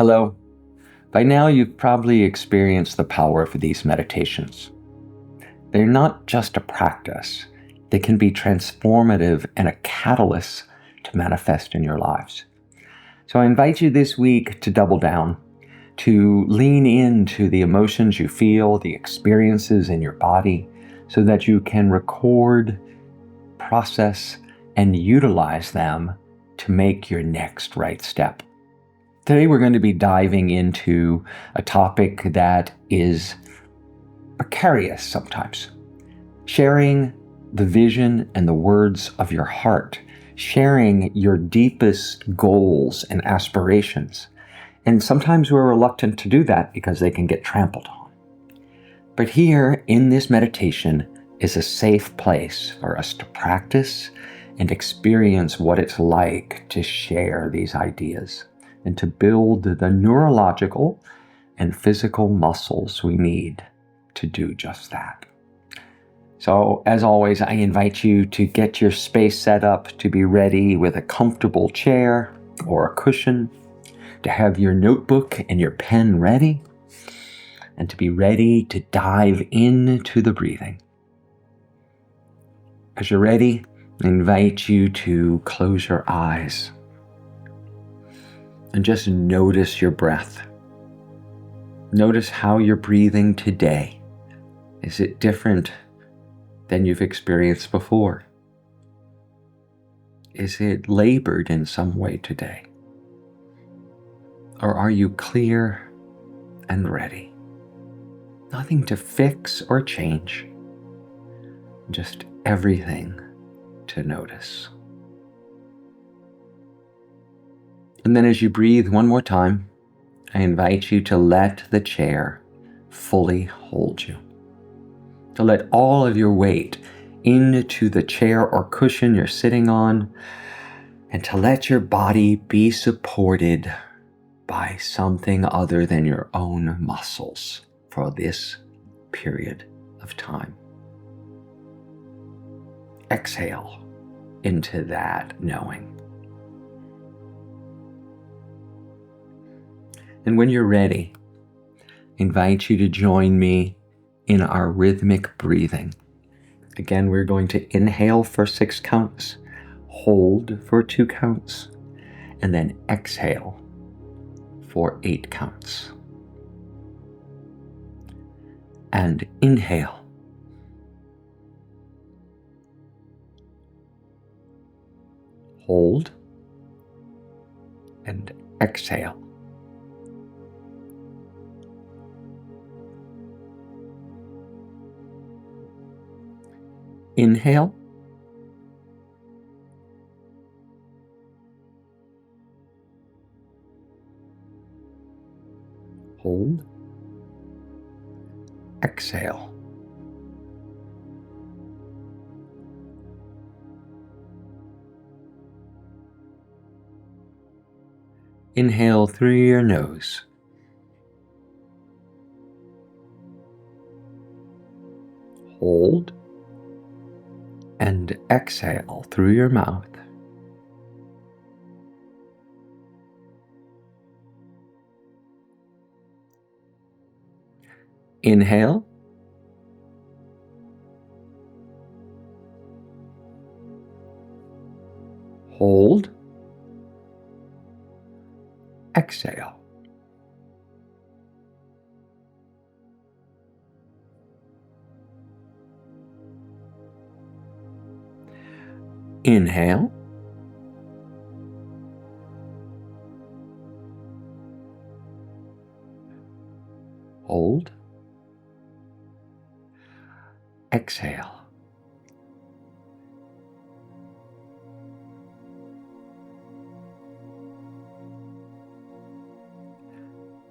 Hello. By now, you've probably experienced the power of these meditations. They're not just a practice, they can be transformative and a catalyst to manifest in your lives. So I invite you this week to double down, to lean into the emotions you feel, the experiences in your body, so that you can record, process, and utilize them to make your next right step. Today we're going to be diving into a topic that is precarious sometimes. Sharing the vision and the words of your heart. Sharing your deepest goals and aspirations. And sometimes we're reluctant to do that because they can get trampled on. But here in this meditation is a safe place for us to practice and experience what it's like to share these ideas, and to build the neurological and physical muscles we need to do just that. So, as always, I invite you to get your space set up to be ready with a comfortable chair or a cushion, to have your notebook and your pen ready, and to be ready to dive into the breathing. As you're ready, I invite you to close your eyes and just notice your breath. Notice how you're breathing today. Is it different than you've experienced before? Is it labored in some way today? Or are you clear and ready? Nothing to fix or change, just everything to notice. And then as you breathe one more time, I invite you to let the chair fully hold you. To let all of your weight into the chair or cushion you're sitting on, and to let your body be supported by something other than your own muscles for this period of time. Exhale into that knowing. And when you're ready, I invite you to join me in our rhythmic breathing. Again, we're going to inhale for 6 counts, hold for 2 counts, and then exhale for 8 counts. And inhale. Hold. And exhale. Inhale. Hold. Exhale. Inhale through your nose. Hold. And exhale through your mouth. Inhale. Hold. Exhale. Inhale. Hold. Exhale.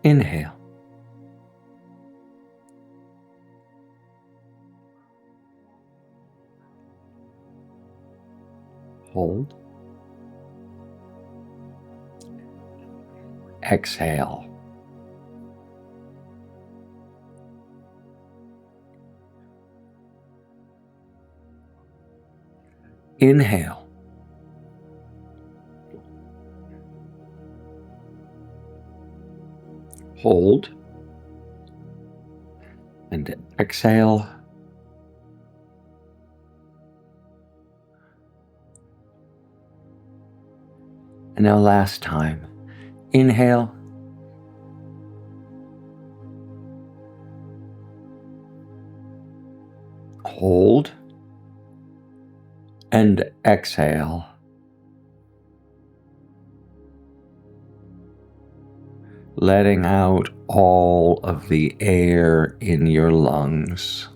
Inhale. Hold. Exhale. Inhale. Hold. And exhale. And now last time. Inhale. Hold. And exhale. Letting out all of the air in your lungs.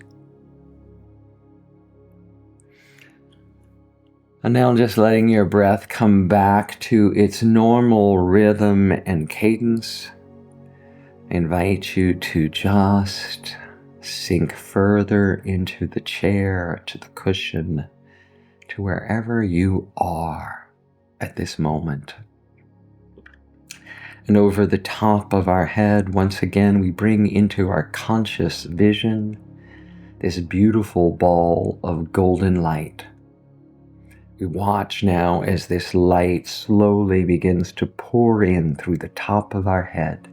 And now just letting your breath come back to its normal rhythm and cadence. I invite you to just sink further into the chair, to the cushion, to wherever you are at this moment. And over the top of our head, once again, we bring into our conscious vision this beautiful ball of golden light. We watch now as this light slowly begins to pour in through the top of our head,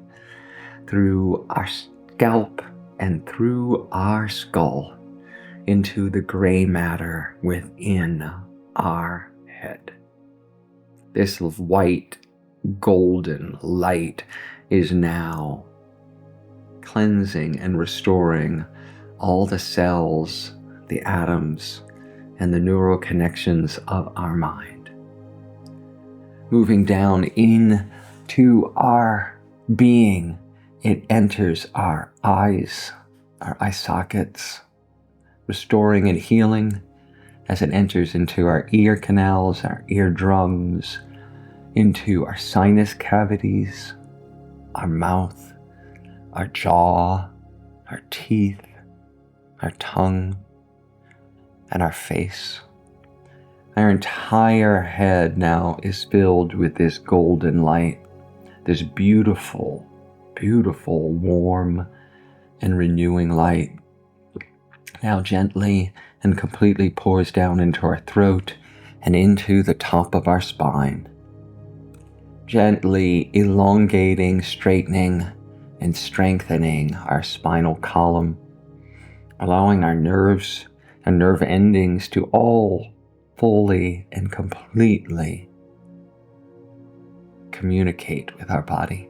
through our scalp, and through our skull, into the gray matter within our head. This white golden light is now cleansing and restoring all the cells, the atoms, and the neural connections of our mind. Moving down into our being, it enters our eyes, our eye sockets, restoring and healing as it enters into our ear canals, our eardrums, into our sinus cavities, our mouth, our jaw, our teeth, our tongue, and our face. Our entire head now is filled with this golden light, this beautiful, beautiful, warm, and renewing light. Now gently and completely pours down into our throat and into the top of our spine. Gently elongating, straightening, and strengthening our spinal column, allowing our nerves and nerve endings to all fully and completely communicate with our body.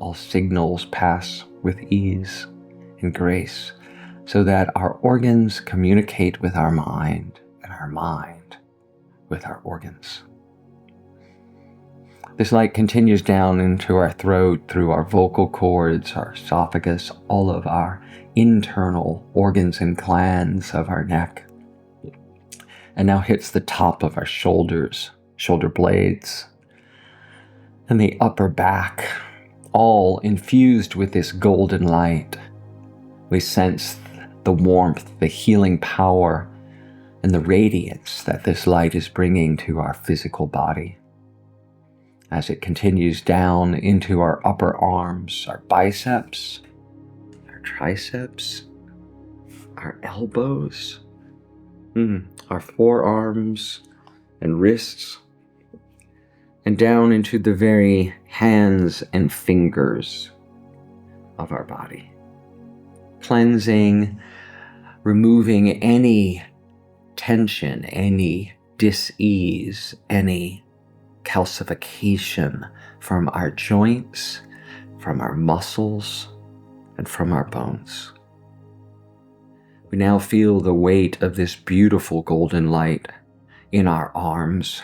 All signals pass with ease and grace so that our organs communicate with our mind and our mind with our organs. This light continues down into our throat, through our vocal cords, our esophagus, all of our internal organs and glands of our neck, and now hits the top of our shoulders, shoulder blades, and the upper back, all infused with this golden light. We sense the warmth, the healing power, and the radiance that this light is bringing to our physical body. As it continues down into our upper arms, our biceps, our triceps, our elbows, our forearms and wrists, and down into the very hands and fingers of our body. Cleansing, removing any tension, any dis-ease, any calcification from our joints, from our muscles, and from our bones. We now feel the weight of this beautiful golden light in our arms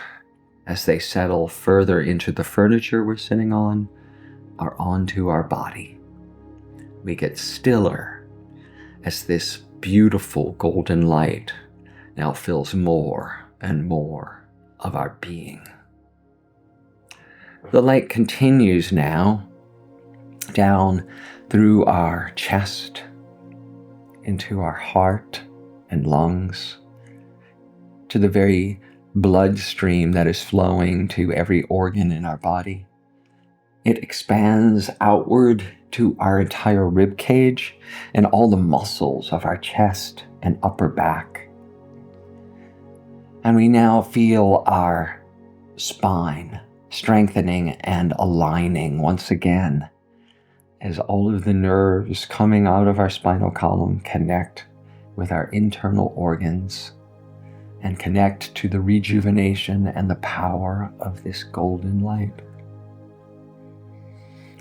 as they settle further into the furniture we're sitting on or onto our body. We get stiller as this beautiful golden light now fills more and more of our being. The light continues now down through our chest, into our heart and lungs, to the very bloodstream that is flowing to every organ in our body. It expands outward to our entire rib cage and all the muscles of our chest and upper back. And we now feel our spine strengthening and aligning once again as all of the nerves coming out of our spinal column connect with our internal organs and connect to the rejuvenation and the power of this golden light.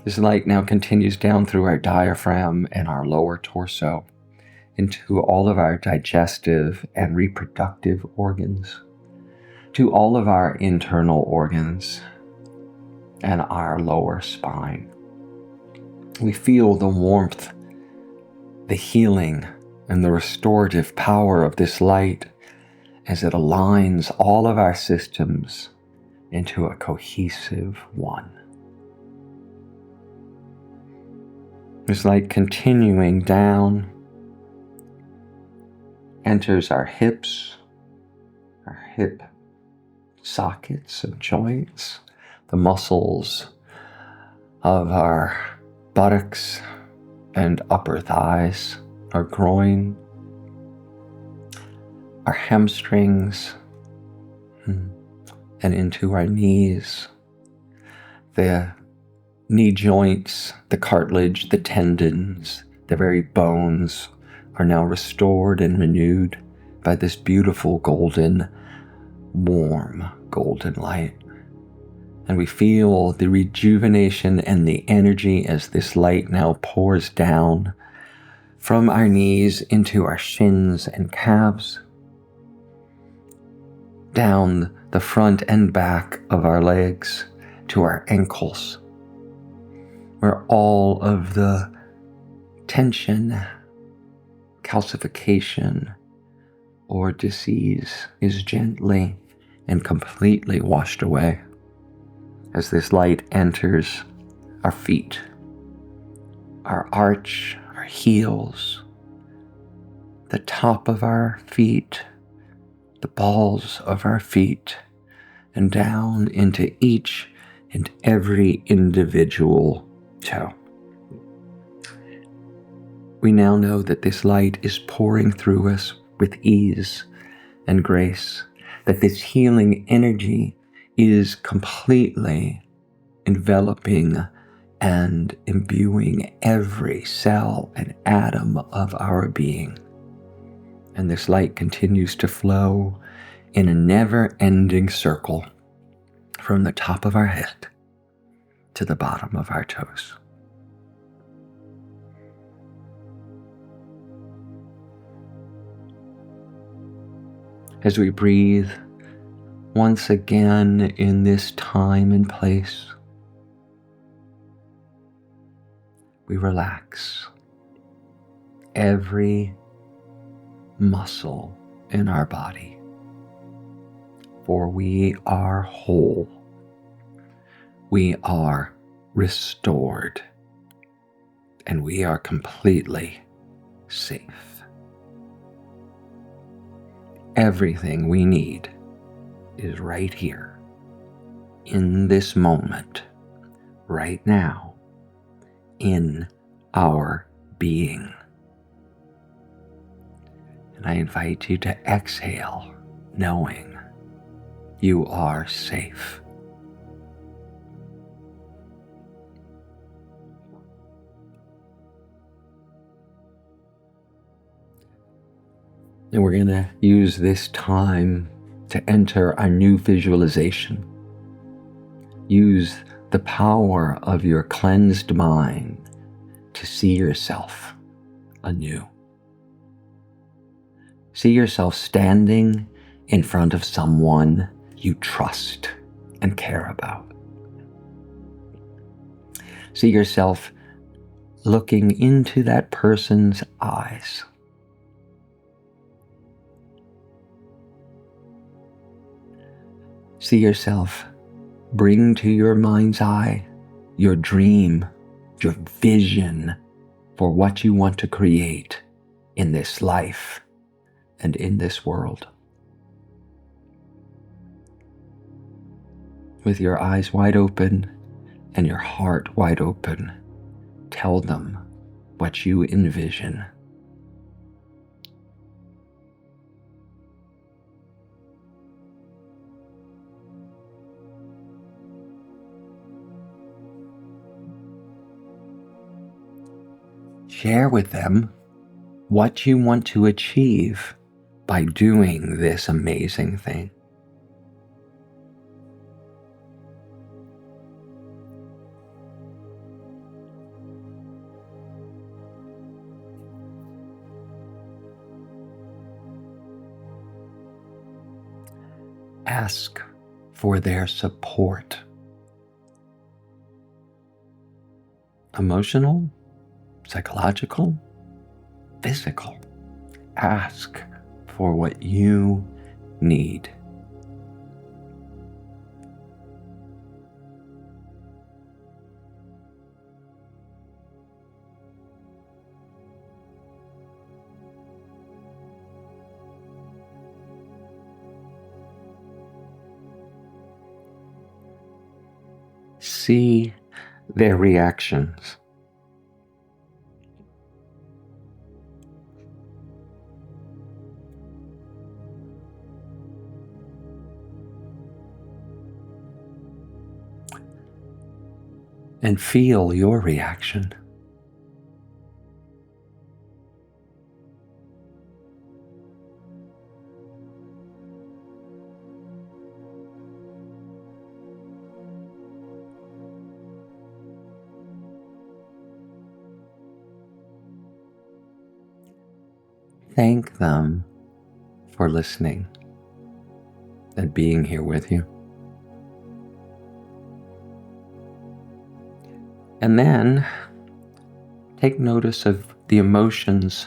This light now continues down through our diaphragm and our lower torso into all of our digestive and reproductive organs, to all of our internal organs and our lower spine. We feel the warmth, the healing, and the restorative power of this light as it aligns all of our systems into a cohesive one. This light continuing down enters our hips, our hip sockets and joints, the muscles of our buttocks and upper thighs, our groin, our hamstrings, and into our knees, the knee joints, the cartilage, the tendons, the very bones are now restored and renewed by this beautiful golden, warm golden light. And we feel the rejuvenation and the energy as this light now pours down from our knees into our shins and calves, down the front and back of our legs to our ankles, where all of the tension, calcification, or disease is gently and completely washed away as this light enters our feet, our arch, our heels, the top of our feet, the balls of our feet, and down into each and every individual toe. We now know that this light is pouring through us with ease and grace, that this healing energy is completely enveloping and imbuing every cell and atom of our being. And this light continues to flow in a never-ending circle from the top of our head to the bottom of our toes. As we breathe once again in this time and place, we relax every muscle in our body, for we are whole. We are restored, and we are completely safe. Everything we need is right here, in this moment, right now, in our being. And I invite you to exhale, knowing you are safe. And we're going to use this time to enter a new visualization. Use the power of your cleansed mind to see yourself anew. See yourself standing in front of someone you trust and care about. See yourself looking into that person's eyes. See yourself bring to your mind's eye your dream, your vision for what you want to create in this life and in this world. With your eyes wide open and your heart wide open, tell them what you envision. share with them what you want to achieve by doing this amazing thing. Ask for their support. Emotional, psychological, physical. Ask for what you need. See their reactions. And feel your reaction. Thank them for listening and being here with you. And then take notice of the emotions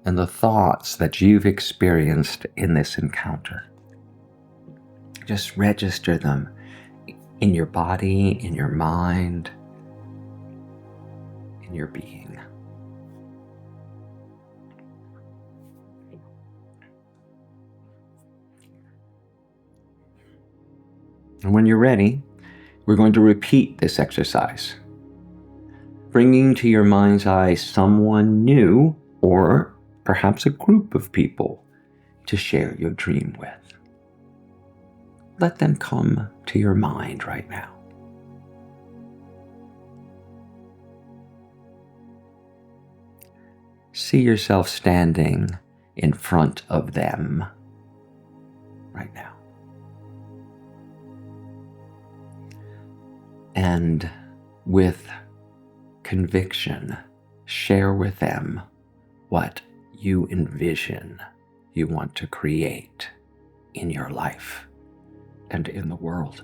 and the thoughts that you've experienced in this encounter. Just register them in your body, in your mind, in your being. And when you're ready, we're going to repeat this exercise, bringing to your mind's eye someone new or perhaps a group of people to share your dream with. Let them come to your mind right now. See yourself standing in front of them right now. And with conviction, share with them what you envision you want to create in your life and in the world.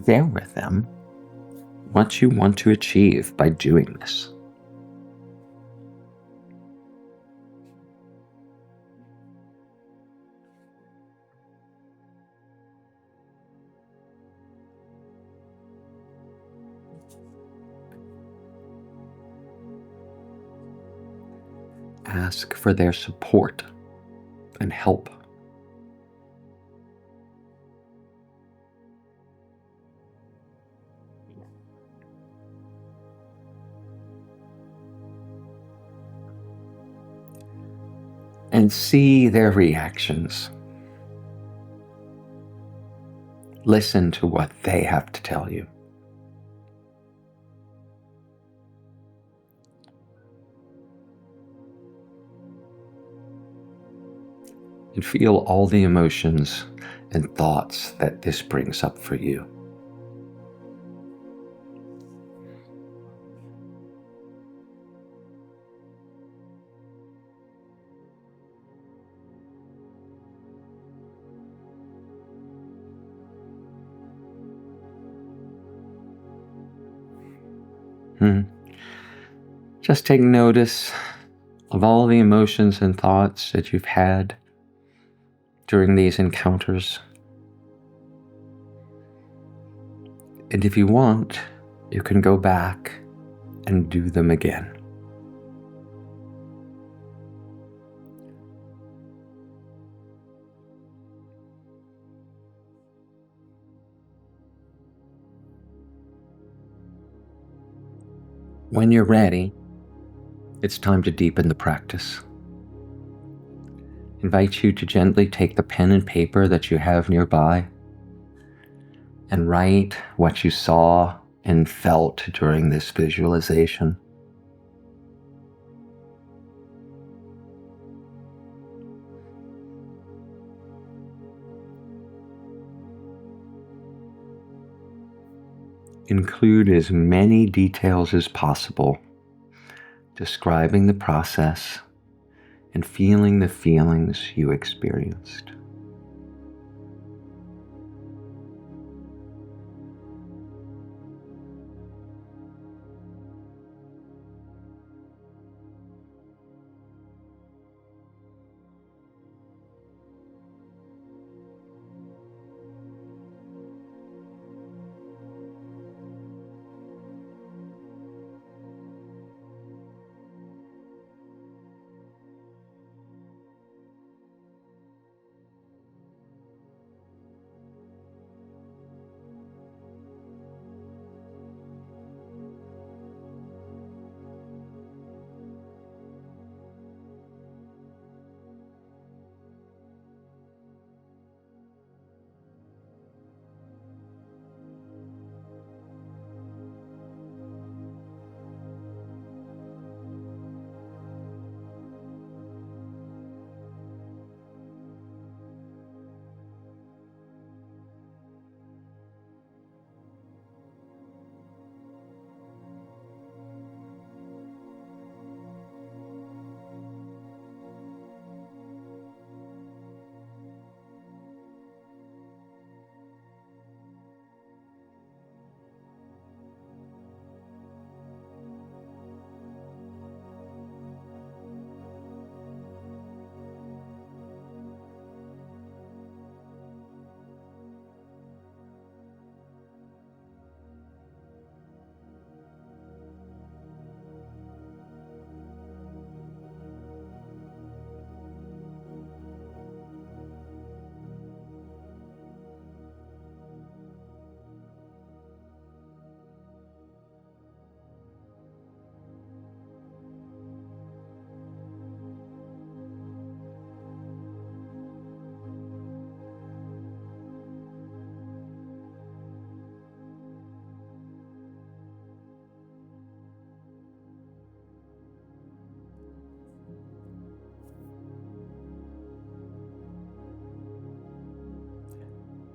Share with them what you want to achieve by doing this. Ask for their support and help. And see their reactions. Listen to what they have to tell you. And feel all the emotions and thoughts that this brings up for you. Just take notice of all the emotions and thoughts that you've had during these encounters. And if you want, you can go back and do them again. When you're ready, it's time to deepen the practice. I invite you to gently take the pen and paper that you have nearby and write what you saw and felt during this visualization. Include as many details as possible, describing the process and feeling the feelings you experienced.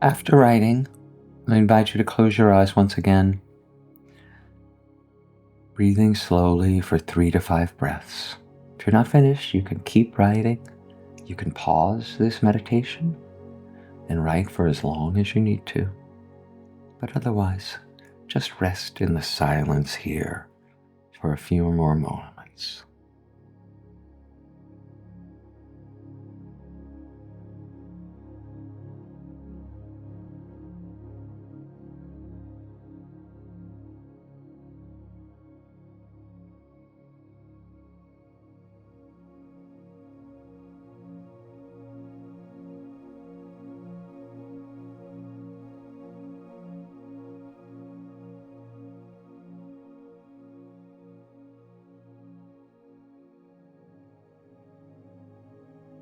After writing, I invite you to close your eyes once again, breathing slowly for 3 to 5 breaths. If you're not finished, you can keep writing. You can pause this meditation and write for as long as you need to. But otherwise, just rest in the silence here for a few more moments.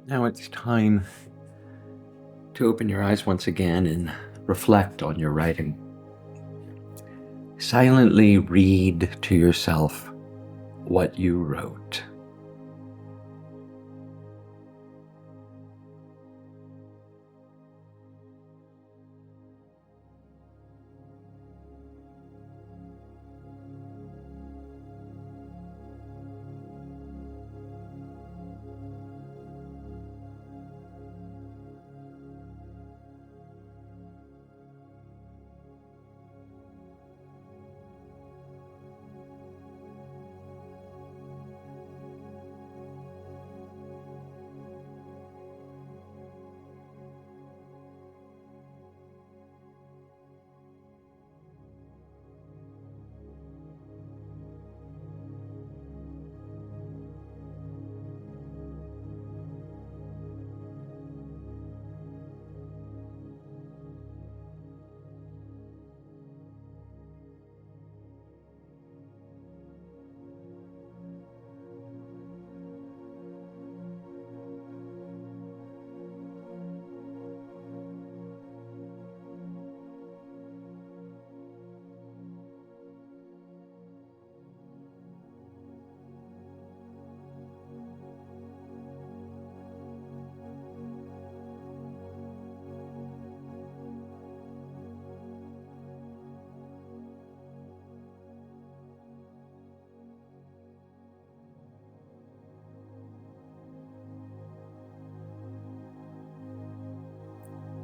Now it's time to open your eyes once again and reflect on your writing. Silently read to yourself what you wrote.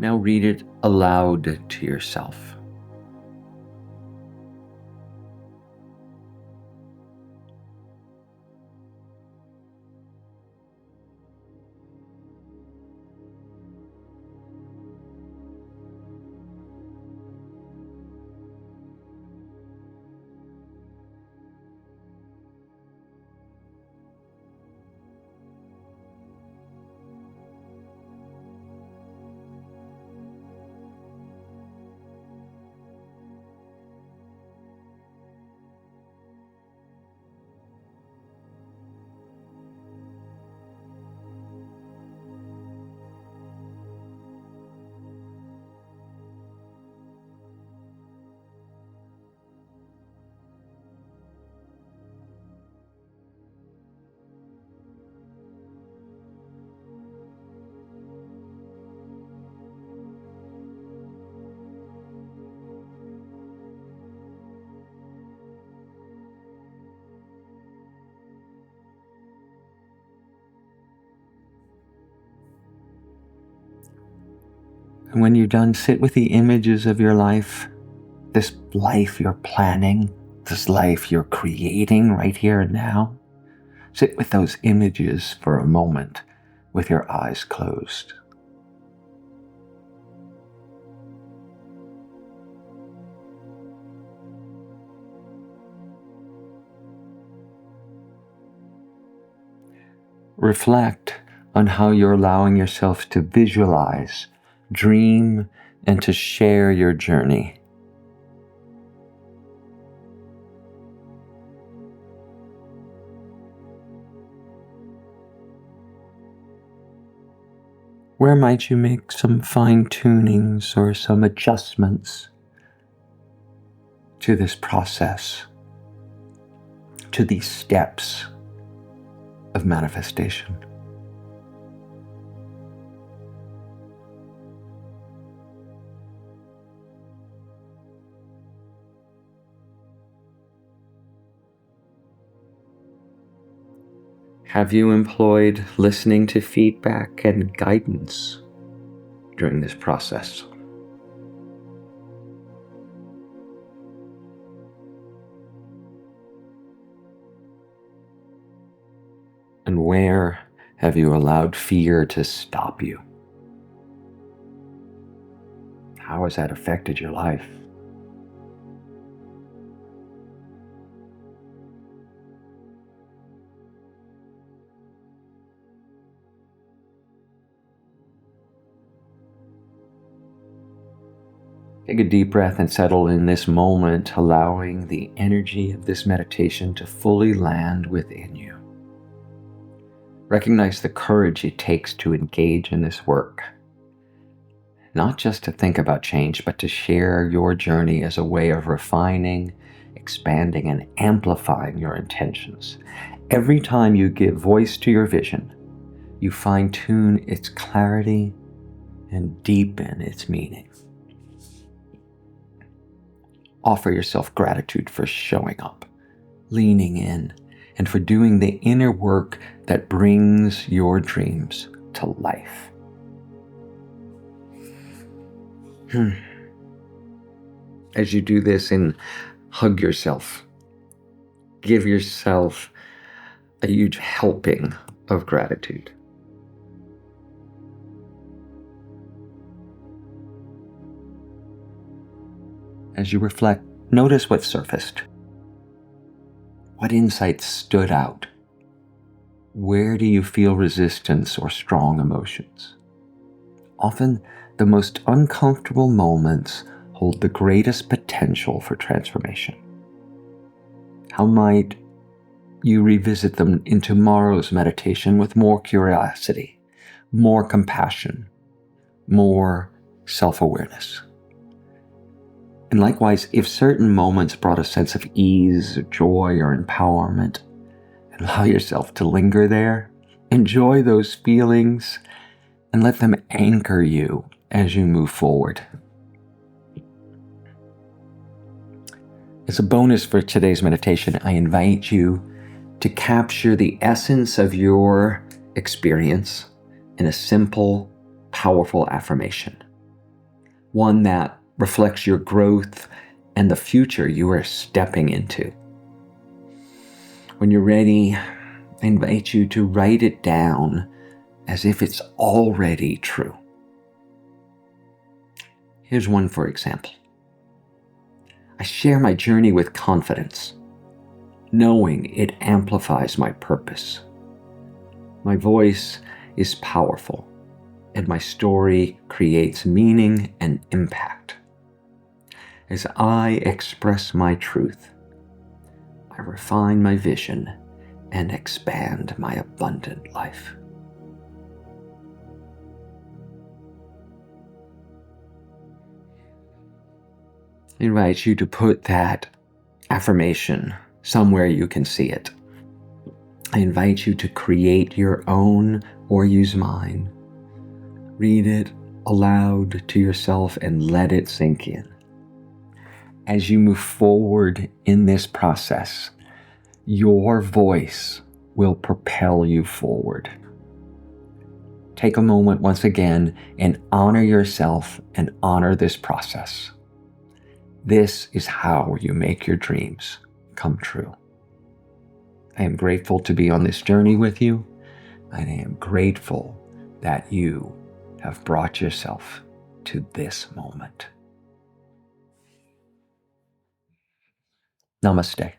Now read it aloud to yourself. And when you're done, sit with the images of your life, this life you're planning, this life you're creating right here and now. Sit with those images for a moment with your eyes closed. Reflect on how you're allowing yourself to visualize, dream, and to share your journey. Where might you make some fine-tunings or some adjustments to this process, to these steps of manifestation? Have you employed listening to feedback and guidance during this process? And where have you allowed fear to stop you? How has that affected your life? Take a deep breath and settle in this moment, allowing the energy of this meditation to fully land within you. Recognize the courage it takes to engage in this work. Not just to think about change, but to share your journey as a way of refining, expanding, and amplifying your intentions. Every time you give voice to your vision, you fine-tune its clarity and deepen its meaning. Offer yourself gratitude for showing up, leaning in, and for doing the inner work that brings your dreams to life. As you do this, and hug yourself, give yourself a huge helping of gratitude. As you reflect, notice what surfaced. What insights stood out? Where do you feel resistance or strong emotions? Often, the most uncomfortable moments hold the greatest potential for transformation. How might you revisit them in tomorrow's meditation with more curiosity, more compassion, more self-awareness? And likewise, if certain moments brought a sense of ease, joy, or empowerment, allow yourself to linger there. Enjoy those feelings and let them anchor you as you move forward. As a bonus for today's meditation, I invite you to capture the essence of your experience in a simple, powerful affirmation. one that reflects your growth and the future you are stepping into. When you're ready, I invite you to write it down as if it's already true. Here's one for example. I share my journey with confidence, knowing it amplifies my purpose. My voice is powerful, and my story creates meaning and impact. As I express my truth, I refine my vision and expand my abundant life. I invite you to put that affirmation somewhere you can see it. I invite you to create your own or use mine. Read it aloud to yourself and let it sink in. As you move forward in this process, your voice will propel you forward. Take a moment once again and honor yourself and honor this process. This is how you make your dreams come true. I am grateful to be on this journey with you, and I am grateful that you have brought yourself to this moment. Namaste.